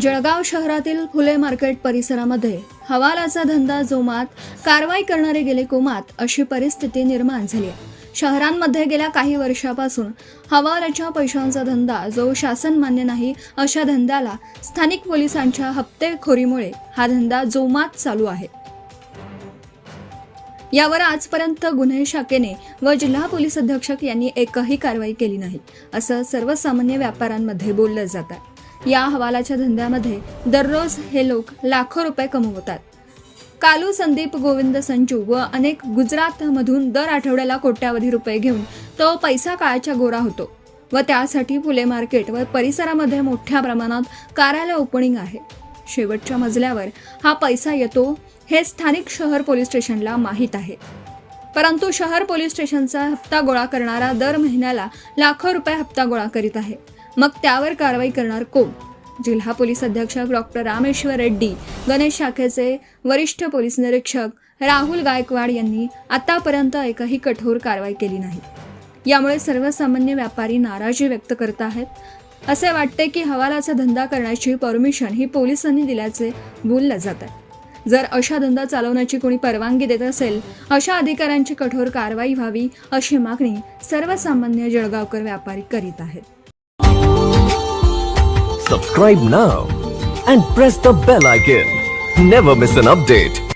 जळगाव शहरातील फुले मार्केट परिसरामध्ये हवालाचा धंदा जोमात, कारवाई करणारे गेले कोमात अशी परिस्थिती निर्माण झाली आहे. शहरांमध्ये गेल्या काही वर्षापासून हवालाच्या पैशांचा धंदा जो शासन मान्य नाही अशा धंद्याला स्थानिक पोलिसांच्या हप्तेखोरीमुळे हा धंदा जोमात चालू आहे. यावर आजपर्यंत गुन्हे शाखेने व जिल्हा पोलीस अधीक्षक यांनी एकही कारवाई केली नाही असं सर्वसामान्य व्यापाऱ्यांमध्ये बोललं जात आहे. या हवालाच्या धंद्यामध्ये दररोज हे लोक लाखो रुपये कमवतात. कालू, संदीप, गोविंद, संजू व अनेक गुजरातमधून दर आठवड्याला कोट्यावधी रुपये घेऊन तो पैसा काळाच्या गोरा होतो व त्यासाठी फुले मार्केट व परिसरामध्ये मोठ्या प्रमाणात कार्यालय ओपनिंग आहे. शेवटच्या मजल्यावर हा पैसा येतो हे स्थानिक शहर पोलीस स्टेशनला माहीत आहे. परंतु शहर पोलीस स्टेशनचा हप्ता गोळा करणारा दर महिन्याला लाखो रुपये हप्ता गोळा करीत आहे. मग त्यावर कारवाई करणार कोण? जिल्हा पोलीस अधीक्षक डॉक्टर रामेश्वर रेड्डी, गणेश शाखेचे वरिष्ठ पोलीस निरीक्षक राहुल गायकवाड यांनी आतापर्यंत एकही कठोर कारवाई केली नाही. यामुळे सर्वसामान्य व्यापारी नाराजी व्यक्त करत आहेत. असे वाटते की हवालाचा धंदा करण्याची परमिशन ही पोलिसांनी दिल्याचे बोललं जात आहे. जर अशा धंदा चालवण्याची कोणी परवानगी देत असेल अशा अधिकाऱ्यांची कठोर कारवाई व्हावी अशी मागणी सर्वसामान्य जळगावकर व्यापारी करीत आहेत. Subscribe now and press the bell icon. Never miss an update.